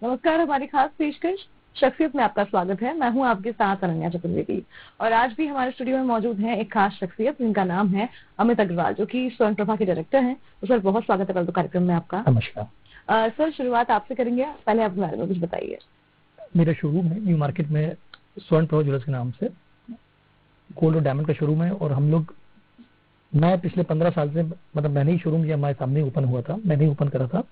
नमस्कार। हमारी खास पेशकश शख्सियत में आपका स्वागत है। मैं हूं आपके साथ अनन्या चतुर्वेदी और आज भी हमारे स्टूडियो में मौजूद हैं एक खास शख्सियत जिनका नाम है अमित अग्रवाल, जो कि स्वर्ण प्रभा के डायरेक्टर हैं। तो सर, बहुत स्वागत है कल कार्यक्रम में आपका। नमस्कार। सर, शुरुआत आपसे करेंगे, पहले अपने बारे में कुछ बताइए। मेरा शोरूम है न्यू मार्केट में स्वर्ण प्रभा ज्वेलर्स के नाम से, गोल्ड और डायमंड का शोरूम है। और हम लोग, मैं पिछले 15 साल से, मतलब मैंने ही शोरूम किया, हमारे सामने ओपन हुआ था, मैंने ही ओपन करा था।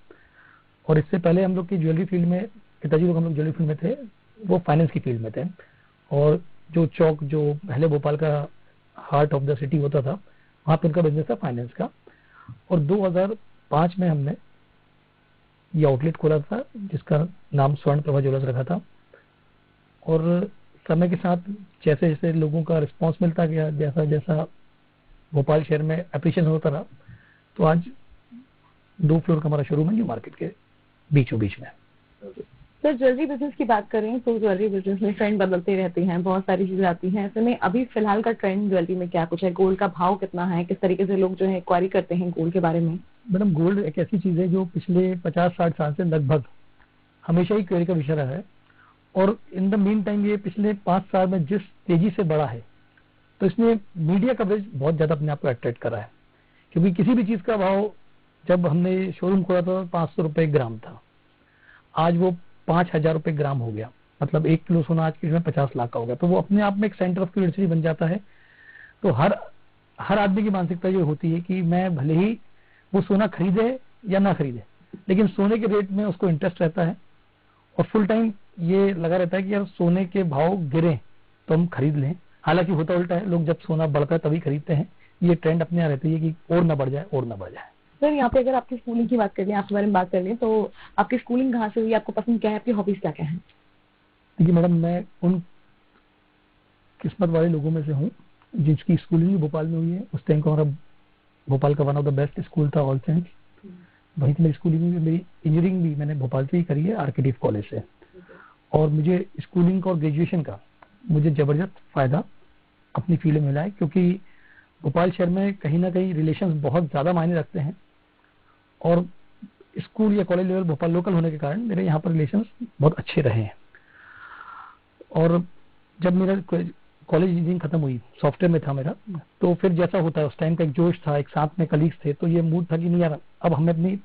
और इससे पहले हम लोग की ज्वेलरी फील्ड में, पिताजी लोग हम लोग ज्वेलरी फील्ड में थे, वो फाइनेंस की फील्ड में थे। और जो चौक, जो पहले भोपाल का हार्ट ऑफ द सिटी होता था, वहाँ पे उनका बिजनेस था फाइनेंस का। और 2005 में हमने ये आउटलेट खोला था जिसका नाम स्वर्ण प्रभा ज्वेलर्स रखा था। और समय के साथ जैसे जैसे लोगों का रिस्पांस मिलता गया, जैसा जैसा भोपाल शहर में अप्रिशिएशन होता रहा, तो आज 2 फ्लोर का हमारा शोरूम है न्यू मार्केट के बीचों बीच में। सर, ज्वेलरी बिजनेस की बात करें तो ज्वेलरी बिजनेस में ट्रेंड बदलते रहते हैं, बहुत सारी चीजें आती हैं। ऐसे में अभी फिलहाल का ट्रेंड ज्वेलरी में क्या कुछ है? गोल्ड का भाव कितना है? किस तरीके से लोग जो है क्वारी करते हैं गोल्ड के बारे में? मैडम, गोल्ड एक ऐसी चीज है जो पिछले 50-60 साल से लगभग हमेशा ही क्वेरी का विषय रहा है। और इन द मीन टाइम ये पिछले 5 साल में जिस तेजी से बढ़ा है, तो इसमें मीडिया कवरेज बहुत ज्यादा अपने आप को अट्रैक्ट करा है। क्योंकि किसी भी चीज का भाव, जब हमने शोरूम खोला था 500 रुपए ग्राम था, आज वो 5,000 रुपए ग्राम हो गया। मतलब 1 किलो सोना आज के समय 50 लाख का हो गया। तो वो अपने आप में एक सेंटर ऑफ क्यूरियोसिटी बन जाता है। तो हर आदमी की मानसिकता ये होती है कि मैं भले ही वो सोना खरीदे या ना खरीदे, लेकिन सोने के रेट में उसको इंटरेस्ट रहता है। और फुल टाइम ये लगा रहता है कि यार सोने के भाव गिरे तो हम खरीद लें। हालांकि होता उल्टा है, लोग जब सोना बढ़ता है तभी खरीदते हैं। ये ट्रेंड अपने यहाँ रहती है कि और ना बढ़ जाए, और ना बढ़ जाए। सर, यहाँ पे अगर आपकी स्कूलिंग की बात कर लें, आपके बारे में बात कर लें, तो आपकी स्कूलिंग कहाँ से हुई? आपको पसंद क्या है? आपकी हॉबीज क्या क्या है? देखिए मैडम, मैं उन किस्मत वाले लोगों में से हूँ जिसकी स्कूलिंग भी भोपाल में हुई है। उस टाइम का हमारा भोपाल का one of the best school था, ऑल सेंट्स। वहीं से मेरी स्कूलिंग भी, मेरी इंजीनियरिंग भी मैंने भोपाल से ही करी है, आरकेटीव कॉलेज से। और मुझे स्कूलिंग और ग्रेजुएशन का मुझे जबरदस्त फायदा अपनी फील्ड में मिला है। क्योंकि भोपाल शहर में कहीं ना कहीं रिलेशंस बहुत ज्यादा मायने रखते हैं। और स्कूल या कॉलेज लेवल भोपाल लोकल होने के कारण मेरे यहाँ पर रिलेशंस बहुत अच्छे रहे हैं। और जब मेरा कॉलेज इंजीनियरिंग खत्म हुई, सॉफ्टवेयर में था मेरा, तो फिर जैसा होता है उस टाइम का एक जोश था, एक साथ में कलीग्स थे, तो ये मूड था कि नहीं यार, अब हमें अपनी,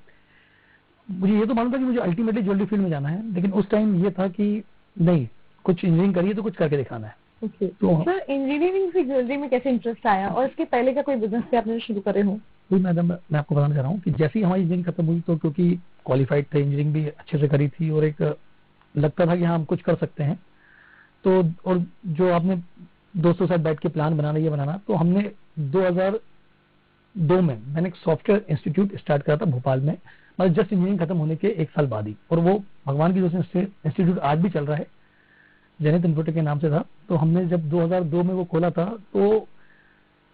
मुझे ये तो मालूम था कि मुझे अल्टीमेटली ज्वेलरी फील्ड में जाना है, लेकिन उस टाइम ये था कि नहीं, कुछ इंजीनियरिंग करिए तो कुछ करके दिखाना है। तो सर, इंजीनियरिंग से ज्वेलरी में कैसे इंटरेस्ट आया और इसके पहले का कोई बिजनेस से आपने शुरू करे हो? तो मैडम, मैं आपको बताना चाह रहा हूँ कि जैसे ही हमारी इंजीनियरिंग खत्म हुई, तो क्योंकि क्वालिफाइड थे, इंजीनियरिंग भी अच्छे से करी थी, और एक लगता था कि हाँ हम कुछ कर सकते हैं। तो और जो आपने दोस्तों के साथ बैठ के प्लान बनाना, ये बनाना, तो हमने 2002 में मैंने एक सॉफ्टवेयर इंस्टीट्यूट स्टार्ट करा था भोपाल में, मतलब जस्ट इंजीनियरिंग खत्म होने के 1 साल बाद ही। और वो भगवान की दोस्त से इंस्टीट्यूट आज भी चल रहा है, जेनिथ इन्फोटेक के नाम से था। तो हमने जब 2002 में वो खोला था, तो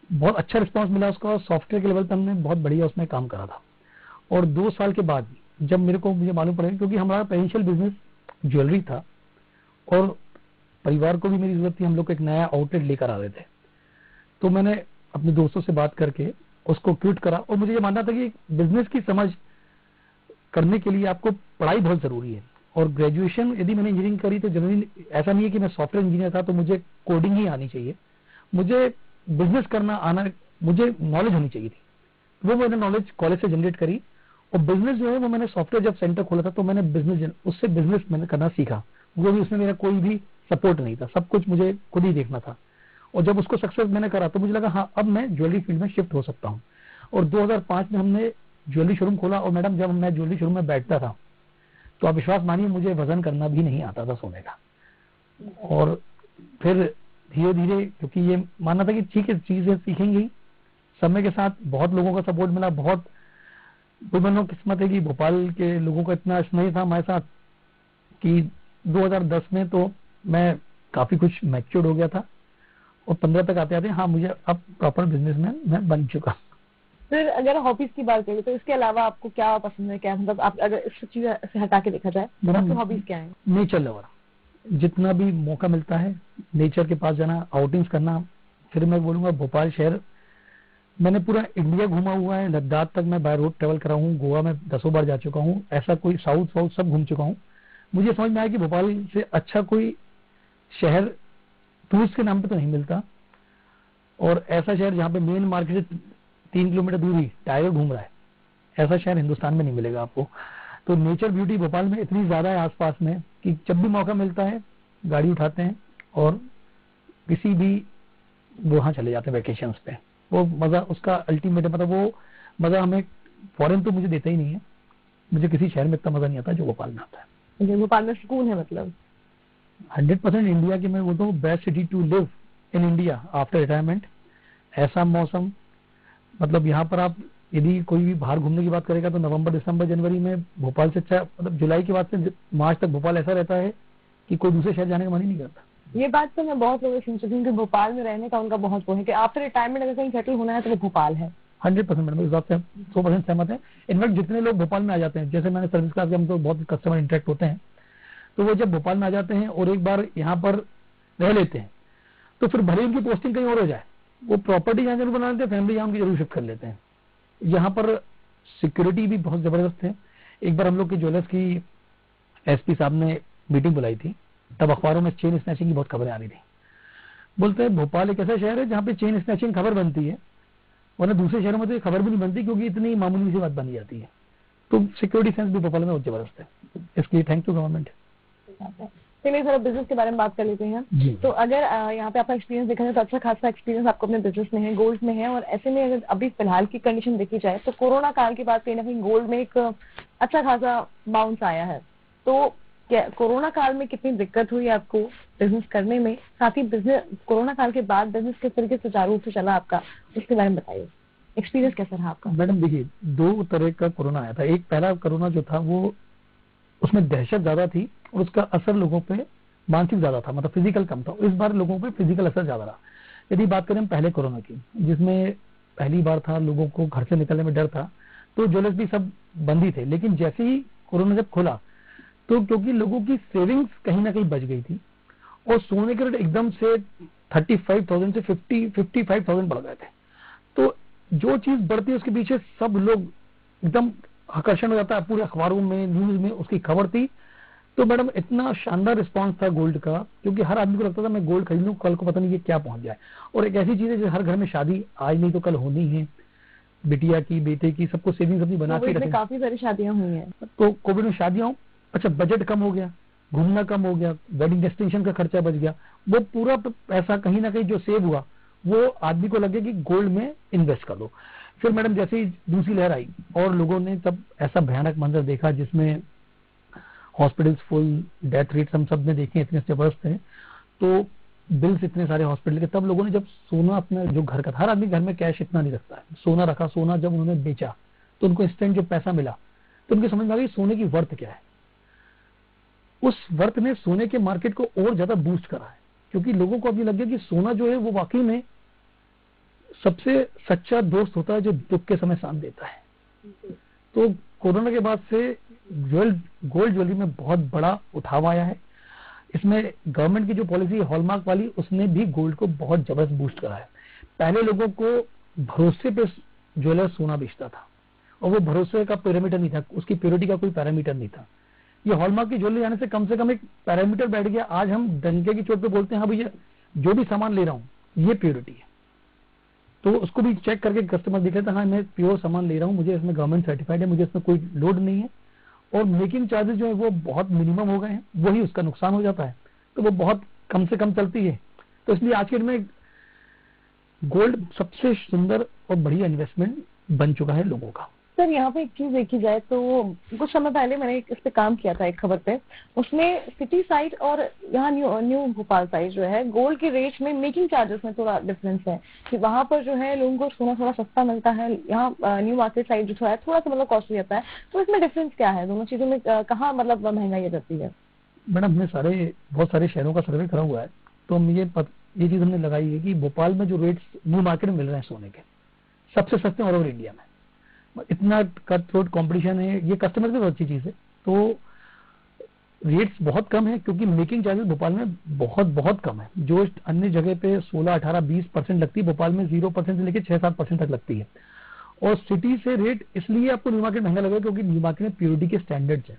बहुत अच्छा रिस्पांस मिला उसका। सॉफ्टवेयर के लेवल पे हमने बहुत बढ़िया उसमें काम करा था। और 2 साल के बाद जब मुझे मालूम पड़ा, क्योंकि हमारा पेरेंशियल बिजनेस ज्वेलरी था और परिवार को भी मेरी जरूरत थी, हम लोग एक नया आउटलेट लेकर आ रहे थे, तो मैंने अपने दोस्तों से बात करके उसको क्विट करा। और मुझे ये मानना था कि बिजनेस की समझ करने के लिए आपको पढ़ाई बहुत जरूरी है। और ग्रेजुएशन यदि मैंने इंजीनियरिंग करी तो जरूरी ऐसा नहीं है कि मैं सॉफ्टवेयर इंजीनियर था तो मुझे कोडिंग ही आनी चाहिए, मुझे बिजनेस करना आना, मुझे नॉलेज होनी चाहिए थी। वो मैंने नॉलेज कॉलेज से जनरेट करी। और बिजनेस जो है वो मैंने सॉफ्टवेयर जब सेंटर खोला था, तो मैंने उससे बिजनेस मैंने करना सीखा। वो भी उसमें मेरा कोई भी सपोर्ट नहीं था, सब कुछ मुझे खुद ही देखना था। और जब उसको सक्सेस मैंने करा तो मुझे लगा हाँ, अब मैं ज्वेलरी फील्ड में शिफ्ट हो सकता हूँ। और 2005 में हमने ज्वेलरी शोरूम खोला। और मैडम, जब मैं ज्वेलरी शोरूम में बैठता था तो आप विश्वास मानिए, मुझे वजन करना भी नहीं आता था सोने का। और फिर धीरे धीरे, क्योंकि ये मानना था कि ठीक है, चीजें सीखेंगे, समय के साथ बहुत लोगों का सपोर्ट मिला। बहुत बुलबुल किस्मत है कि भोपाल के लोगों का इतना स्नेह था हमारे साथ कि 2010 में तो मैं काफी कुछ मैच्योर्ड हो गया था। और 15 तक आते आते हाँ, मुझे अब प्रॉपर बिजनेसमैन मैं बन चुका। फिर अगर हॉबीज की बात करें तो इसके अलावा आपको क्या पसंद है? क्या मतलब, आप अगर इस चीज से हटा के देखा जाए तो आपकी हॉबीज क्या है? नेचर लवर, जितना भी मौका मिलता है नेचर के पास जाना, आउटिंग्स करना। फिर मैं बोलूंगा भोपाल शहर, मैंने पूरा इंडिया घूमा हुआ है, लद्दाख तक मैं बाय रोड ट्रेवल करा हूँ, गोवा में 10 बार जा चुका हूँ, ऐसा कोई साउथ सब घूम चुका हूँ। मुझे समझ में आया कि भोपाल से अच्छा कोई शहर टूरिस्ट के नाम पे तो नहीं मिलता, और ऐसा शहर जहाँ पे मेन मार्केट से 3 किलोमीटर दूर ही टाइगर घूम रहा है, ऐसा शहर हिंदुस्तान में नहीं मिलेगा आपको। तो नेचर ब्यूटी भोपाल में इतनी ज्यादा है आसपास में कि जब भी मौका मिलता है गाड़ी उठाते हैं और किसी भी वहां चले जाते हैं वेकेशंस पे। वो मजा उसका अल्टीमेट, मतलब वो मजा हमें फॉरेन तो मुझे देता ही नहीं है, मुझे किसी शहर में इतना मजा नहीं आता जो भोपाल में आता है। भोपाल में सुकून है, मतलब 100% इंडिया की मैं बोलता हूँ best city to live in India after retirement. ऐसा मौसम, मतलब यहाँ पर आप यदि कोई भी बाहर घूमने की बात करेगा तो नवंबर, दिसंबर, जनवरी में भोपाल से अच्छा, मतलब जुलाई के बाद से मार्च तक भोपाल ऐसा रहता है कि कोई दूसरे शहर जाने का मन ही नहीं करता। ये बात तो मैं बहुत लोगों से सुन चुकी हूँ कि भोपाल में रहने का उनका बहुत वो है कि आफ्टर रिटायरमेंट अगर कहीं सेटल होना है तो वो भोपाल है। 100% मैडम इस बात से 100% सहमत है। इनफैक्ट जितने लोग भोपाल में आ जाते हैं, जैसे मैंने सर्विस क्लास के हम तो बहुत कस्टमर इंटरेक्ट होते हैं, तो वो जब भोपाल में आ जाते हैं और एक बार यहाँ पर रह लेते हैं तो फिर भले उनकी पोस्टिंग कहीं और हो जाए, वो प्रॉपर्टी यहाँ जरूर बना लेते हैं, फैमिली यहाँ उनकी जरूर शिफ्ट कर लेते हैं। यहाँ पर सिक्योरिटी भी बहुत जबरदस्त है। एक बार हम लोग के ज्वेलर्स की एसपी साहब ने मीटिंग बुलाई थी, तब अखबारों में चेन स्नैचिंग की बहुत खबरें आ रही थी। बोलते हैं भोपाल एक ऐसा शहर है जहाँ पे चेन स्नैचिंग खबर बनती है, वरना दूसरे शहरों में तो ये खबर भी नहीं बनती क्योंकि इतनी मामूली सी बात बनी जाती है। तो सिक्योरिटी सेंस भी भोपाल में बहुत जबरदस्त है, इसके लिए थैंक यू गवर्नमेंट। चलिए थोड़ा बिजनेस के बारे में बात कर लेते हैं। तो अगर यहाँ पे आपका एक्सपीरियंस देखा जाए तो अच्छा खासा एक्सपीरियंस आपको अपने बिजनेस में है, गोल्ड में है, और ऐसे में अगर अभी फिलहाल की कंडीशन देखी जाए तो कोरोना काल के बाद कहीं ना कहीं गोल्ड में एक अच्छा खासा बाउंस आया है। तो क्या कोरोना काल में कितनी दिक्कत हुई आपको बिजनेस करने में, साथ ही बिजनेस कोरोना काल के बाद बिजनेस किस तरीके से सुचारू रूप से चला आपका, उसके बारे में बताइए, एक्सपीरियंस कैसा रहा आपका? मैडम देखिए, 2 तरह का कोरोना आया था। एक पहला कोरोना जो था वो उसमें दहशत ज्यादा थी और उसका असर लोगों पे मानसिक ज्यादा था, मतलब फिजिकल कम था। इस बार लोगों पे फिजिकल असर ज्यादा रहा। यदि बात करें पहले कोरोना की, जिसमें पहली बार था, लोगों को घर से निकलने में डर था, तो ज्वेलर्स भी सब बंद ही थे। लेकिन जैसे ही कोरोना जब खुला तो क्योंकि लोगों की सेविंग्स कहीं ना कहीं बच गई थी और सोने के रेट एकदम से 35,000 से 55,000 बढ़ गए थे, तो जो चीज बढ़ती है उसके पीछे सब लोग एकदम आकर्षण हो जाता है। पूरे अखबारों में, न्यूज में उसकी खबर थी। तो मैडम इतना शानदार रिस्पांस था गोल्ड का, क्योंकि हर आदमी को लगता था मैं गोल्ड खरीद लूं, कल को पता नहीं ये क्या पहुंच जाए। और एक ऐसी चीज है जो हर घर में शादी आज नहीं तो कल होनी है, बिटिया की, बेटे की, सबको सेविंग्स अपनी बना के रखें। काफी सारी शादियां हुई हैं। तो कोविड में शादियां, अच्छा बजट कम हो गया, घूमना कम हो गया, वेडिंग डेस्टिनेशन का खर्चा बच गया, वो पूरा पैसा कहीं ना कहीं जो सेव हुआ वो आदमी को लगे कि गोल्ड में इन्वेस्ट कर दो। फिर मैडम जैसे ही दूसरी लहर आई और लोगों ने तब ऐसा भयानक मंजर देखा जिसमें हॉस्पिटल्स फुल, डेथ रेट हम सब ने देखे इतने जबरदस्त थे, तो बिल्स इतने सारे हॉस्पिटल के, तब लोगों ने जब सोना अपना जो घर का था, हर आदमी घर में कैश इतना नहीं रखता है, सोना रखा। सोना जब उन्होंने बेचा तो उनको इंस्टेंट जो पैसा मिला तो उनके समझ में आ गई सोने की वर्थ क्या है। उस वर्थ ने सोने के मार्केट को और ज्यादा बूस्ट करा है, क्योंकि लोगों को अभी लग गया कि सोना जो है वो वाकई में सबसे सच्चा दोस्त होता है जो दुख के समय साथ देता है। तो कोरोना के बाद से गोल्ड ज्वेलरी में बहुत बड़ा उठाव आया है। इसमें गवर्नमेंट की जो पॉलिसी हॉलमार्क वाली, उसने भी गोल्ड को बहुत जबरदस्त बूस्ट करा है। पहले लोगों को भरोसे पे ज्वेलर सोना बेचता था और वो भरोसे का पैरामीटर नहीं था, उसकी प्योरिटी का कोई पैरामीटर नहीं था। ये हॉलमार्क की ज्वेलरी आने से कम एक पैरामीटर बैठ गया। आज हम डंके की चोट पे बोलते हैं हाँ भैया जो भी सामान ले रहा हूँ ये प्योरिटी है, तो उसको भी चेक करके कस्टमर दिख लेता है हाँ मैं प्योर सामान ले रहा हूँ, मुझे इसमें गवर्नमेंट सर्टिफाइड है, मुझे इसमें कोई लोड नहीं है, और मेकिंग चार्जेस जो है वो बहुत मिनिमम हो गए हैं, वही उसका नुकसान हो जाता है, तो वो बहुत कम से कम चलती है। तो इसलिए आज के दिन में गोल्ड सबसे सुंदर और बढ़िया इन्वेस्टमेंट बन चुका है लोगों का। सर यहाँ पे एक चीज देखी जाए तो कुछ समय पहले मैंने इस पे काम किया था एक खबर पे, उसमें सिटी साइड और यहाँ न्यू भोपाल साइड जो है गोल्ड के रेट में मेकिंग चार्जेस में थोड़ा डिफरेंस है कि वहाँ पर जो है लोगों को सोना थोड़ा सस्ता मिलता है, यहाँ न्यू मार्केट साइड जो है थोड़ा सा मतलब कॉस्टली रहता है। तो इसमें डिफरेंस क्या है दोनों चीजों में, कहाँ मतलब महंगाई आ जाती है? मैडम हमने बहुत सारे शहरों का सर्वे करा हुआ है, तो हम ये चीज हमने लगाई है कि भोपाल में जो रेट्स न्यू मार्केट में मिल रहे हैं सोने के सबसे सस्ते ऑल ओवर इंडिया में। इतना कट थ्रोट कॉम्पिटिशन है, ये कस्टमर की बहुत अच्छी चीज है। तो रेट्स बहुत कम है क्योंकि मेकिंग चार्जेस भोपाल में बहुत कम है। जो अन्य जगह पे 16, 18, 20% लगती है, भोपाल में 0% से लेकर 6-7% तक लगती है। और सिटी से रेट इसलिए आपको न्यू मार्केट महंगा लगेगा क्योंकि न्यू मार्केट में प्योरिटी के स्टैंडर्ड्स है।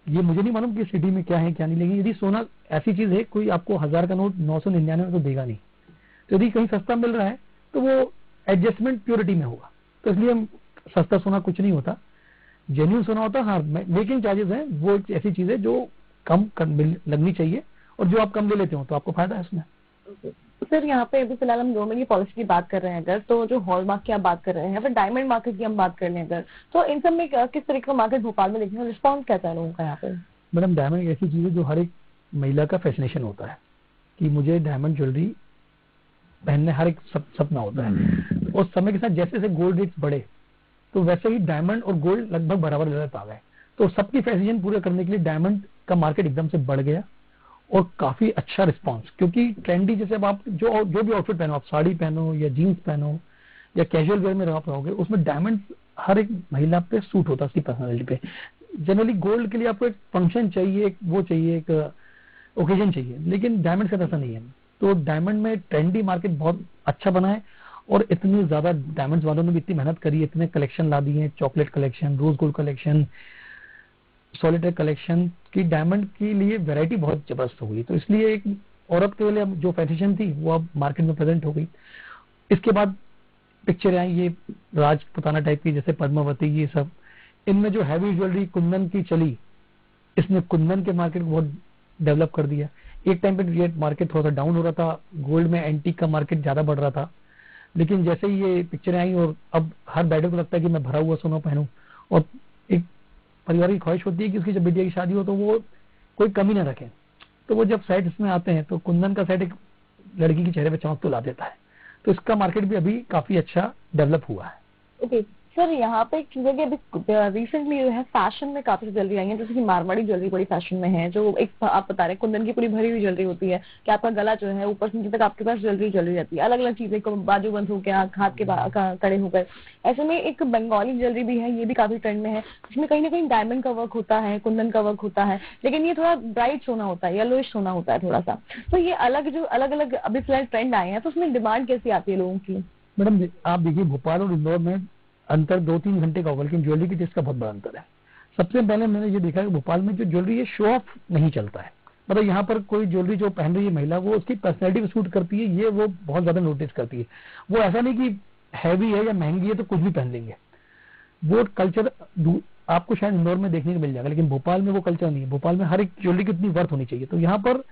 ये मुझे नहीं मालूम कि सिटी में क्या है क्या नहीं, लेकिन यदि सोना ऐसी चीज है, कोई आपको 1000 का नोट 999 में तो देगा नहीं। तो यदि कहीं सस्ता मिल रहा है तो वो एडजस्टमेंट प्योरिटी में होगा। तो इसलिए सस्ता सोना कुछ नहीं होता, जेन्युइन सोना होता है। हाँ, मेकिंग चार्जेस हैं, वो एक ऐसी चीज है जो कम लगनी चाहिए, और जो आप कम ले लेते हो तो आपको फायदा है उसमें। सर यहाँ पे अभी फिलहाल हम गवर्नमेंट की पॉलिसी की बात कर रहे हैं अगर, तो जो हॉलमार्क की आप बात कर रहे हैं, या फिर डायमंड मार्केट की हम बात कर लें अगर, तो इन सब में किस तरीके का मार्केट भोपाल में देखने का रिस्पॉन्स कैसा है लोगों का यहाँ पे? मैडम, डायमंड एक ऐसी चीज है जो हर एक महिला का फैसिनेशन होता है कि मुझे डायमंड ज्वेलरी पहनने, हर एक सपना होता है। और समय के साथ जैसे जैसे गोल्ड रेट्स बढ़े तो वैसे ही डायमंड और गोल्ड लगभग बराबर लेवल पे आ गए। तो सबकी फैसिनेशन पूरा करने के लिए डायमंड का मार्केट एकदम से बढ़ गया, और काफी अच्छा रिस्पांस, क्योंकि ट्रेंडी जैसे अब आप जो भी आउटफिट पहनो, आप साड़ी पहनो या जीन्स पहनो या कैजुअल वेयर में आप रहोगे, उसमें डायमंड हर एक महिला पे सूट होता है, उसकी पर्सनैलिटी पे। जनरली गोल्ड के लिए आपको एक फंक्शन चाहिए, एक वो चाहिए, एक ओकेजन चाहिए, लेकिन डायमंड का ऐसा नहीं है। तो डायमंड में ट्रेंडी मार्केट बहुत अच्छा बना है, और इतनी ज्यादा डायमंड्स वालों ने भी इतनी मेहनत करी है, इतने कलेक्शन ला दिए हैं, chocolate collection, rose gold collection, solitaire collection की, डायमंड के लिए वैरायटी बहुत जबरदस्त हो गई। तो इसलिए एक औरत के लिए जो फैशन थी वो अब मार्केट में प्रेजेंट हो गई। इसके बाद पिक्चर आई ये राजपुताना टाइप की, जैसे पद्मावती, ये सब, इनमें जो हैवी ज्वेलरी कुंदन की चली, इसने कुंदन के मार्केट को बहुत डेवलप कर दिया। एक टाइम पे ये मार्केट थोड़ा सा डाउन हो रहा था, गोल्ड में एंटीक का मार्केट ज्यादा बढ़ रहा था, लेकिन जैसे ही ये पिक्चरें आई और अब हर बैठे को लगता है कि मैं भरा हुआ सोना पहनूं, और एक परिवार की ख्वाहिश होती है कि उसकी जब बेटिया की शादी हो तो वो कोई कमी ना रखे, तो वो जब सेट इसमें आते हैं तो कुंदन का सेट एक लड़की के चेहरे पे चमक तो ला देता है। तो इसका मार्केट भी अभी काफी अच्छा डेवलप हुआ है। ओके सर, यहाँ पे एक चीज है कि अभी रिसेंटली जो है फैशन में काफी ज्वेलरी आई है, जैसे कि मारवाड़ी ज्वेलरी बड़ी फैशन में है, जो एक आप बता रहे हैं कुंदन की पूरी भरी हुई ज्वेलरी होती है कि आपका गला जो है ऊपर से नीचे तक आपके पास ज्वेलरी रहती है, अलग अलग चीजें, बाजूबंद हो गया, हाथ के कड़े हो गए। ऐसे में एक बंगाली ज्वेलरी भी है, ये भी काफी ट्रेंड में है, जिसमें कहीं ना कहीं डायमंड का वर्क होता है, कुंदन का वर्क होता है, लेकिन ये थोड़ा ब्राइट सोना होता है, येलोइश सोना होता है थोड़ा सा। तो ये अलग अलग अभी फिलहाल ट्रेंड आए हैं, तो उसमें डिमांड कैसी आती है लोगों की? मैडम, आप देखिए भोपाल और इंदौर में अंतर 2-3 घंटे का होगा, लेकिन ज्वेलरी की टेस्ट का बहुत बड़ा अंतर है। सबसे पहले मैंने ये देखा कि भोपाल में जो ज्वेलरी है शो ऑफ नहीं चलता है, मतलब यहाँ पर कोई ज्वेलरी जो पहन रही है महिला, वो उसकी पर्सनैलिटी पे सूट करती है, ये वो बहुत ज्यादा नोटिस करती है। वो ऐसा नहीं कि हैवी है या महंगी है तो कुछ भी पहन लेंगे, वो कल्चर आपको शायद इंदौर में देखने को मिल जाएगा, लेकिन भोपाल में वो कल्चर नहीं है। भोपाल में हर एक ज्वेलरी की इतनी वर्थ होनी चाहिए। तो यहाँ पर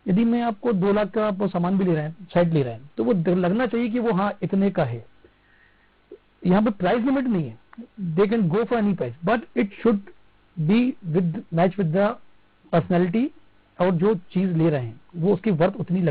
यदि मैं आपको 2 लाख का आप सामान भी ले रहे हैं, सेट ले रहे हैं, तो वो लगना चाहिए कि वो हाँ इतने का है। यहाँ पे प्राइस लिमिट नहीं है, they can go for any price, but it should be with match with the personality, और जो चीज ले रहे हैं वो उसकी वर्थ उतनी